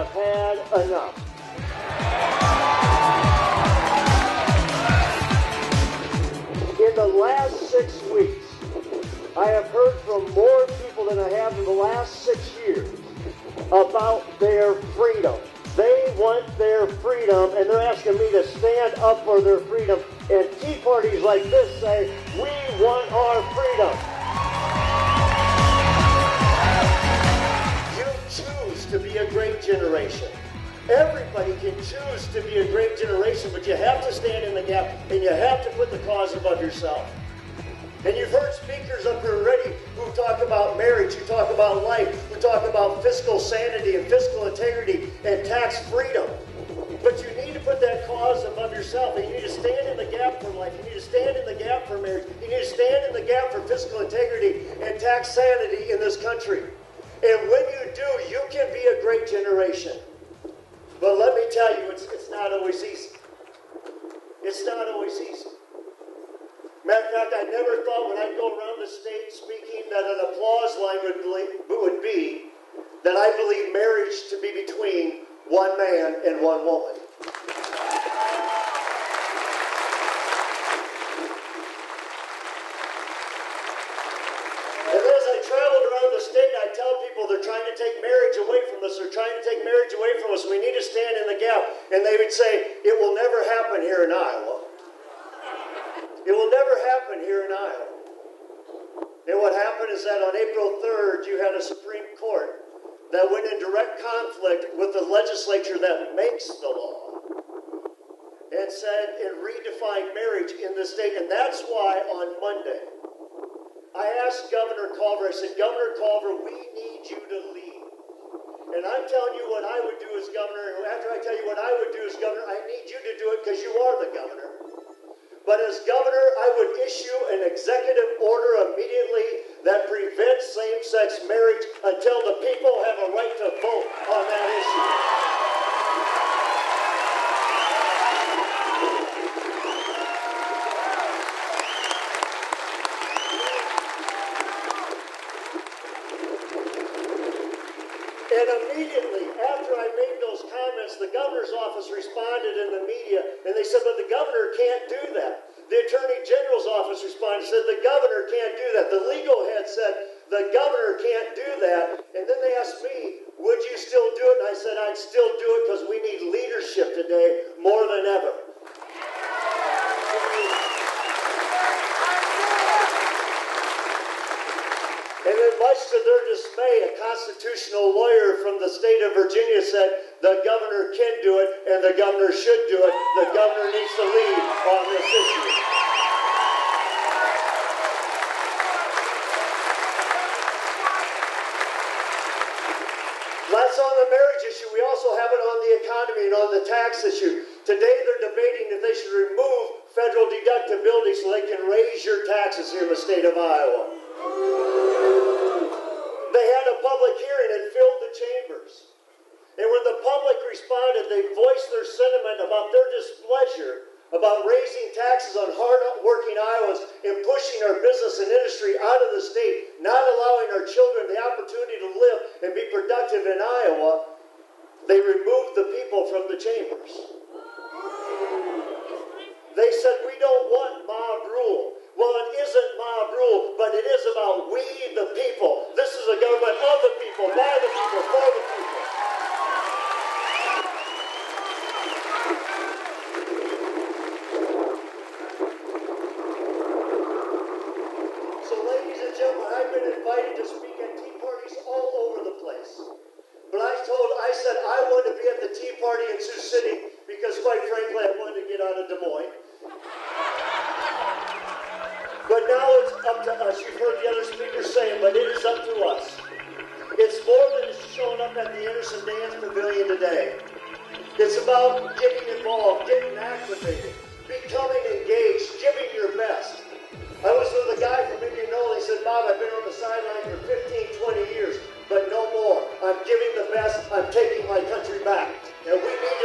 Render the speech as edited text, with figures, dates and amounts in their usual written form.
have had enough. In the last 6 weeks, I have heard from more people than I have in the last 6 years about their freedom. They want their freedom, and they're asking me to stand up for their freedom. And tea parties like this say, we want our freedom. You choose to be a great generation. Everybody can choose to be a great generation, but you have to stand in the gap, and you have to put the cause above yourself. And you've heard speakers up here already who talk about marriage, who talk about life, who talk about fiscal sanity and fiscal integrity and tax freedom. But you need to put that cause above yourself, and you need to stand in the gap for life. You need to stand in the gap for marriage. You need to stand in the gap for fiscal integrity and tax sanity in this country. And when you do, you can be a great generation. But let me tell you, it's not always easy. It's not always easy. Matter of fact, I never thought when I'd go around the state speaking that an applause line would be that I believe marriage to be between one man and one woman. And as I traveled around the state, I tell people they're trying to take marriage away from us. They're trying to take marriage away from us. We need to stand in the gap. And they would say, it will never happen here in Iowa. It will never happen here in Iowa. And what happened is that on April 3rd, you had a Supreme Court that went in direct conflict with the legislature that makes the law and said and redefined marriage in the state. And that's why on Monday, I asked Governor Culver, I said, Governor Culver, we need you to lead. And I'm telling you what I would do as governor. And after I tell you what I would do as governor, I need you to do it because you are the governor. But as governor, I would issue an executive order immediately that prevents same-sex marriage until the people have a right to vote on that issue. And immediately after I made those comments, the governor's office responded in the media, and they said, but the governor can't do that. The Attorney General's office responded and said, the governor can't do that. The legal head said, the governor can't do that. And then they asked me, would you still do it? And I said, I'd still do it because we need leadership today more than ever. And then much to their dismay, a constitutional lawyer from the state of Virginia said, the governor can do it, and the governor should do it. The governor needs to lead on this issue. That's on the marriage issue. We also have it on the economy and on the tax issue. Today they're debating if they should remove federal deductibility so they can raise your taxes here in the state of Iowa. They had a public hearing and filled the chambers. And when the public responded, they voiced their sentiment about their displeasure about raising taxes on hard-working Iowans and pushing our business and industry out of the state, not allowing our children the opportunity to live and be productive in Iowa. They removed the people from the chambers. They said, we don't want mob rule. Well, it isn't mob rule, but it is about we, the people. This is a government of the people, by the people, for the people. So, ladies and gentlemen, I've been invited to speak at tea parties all over the place. But I said I wanted to be at the tea party in Sioux City because, quite frankly, I wanted to get out of Des Moines. But now it's up to us. You've heard the other speakers saying, but it is up to us. It's more than just showing up at the Anderson Dance Pavilion today. It's about getting involved, getting activated, becoming engaged, giving your best. I was with a guy from Indianola. He said, Bob, I've been on the sideline for 15, 20 years, but no more. I'm giving the best. I'm taking my country back. And we need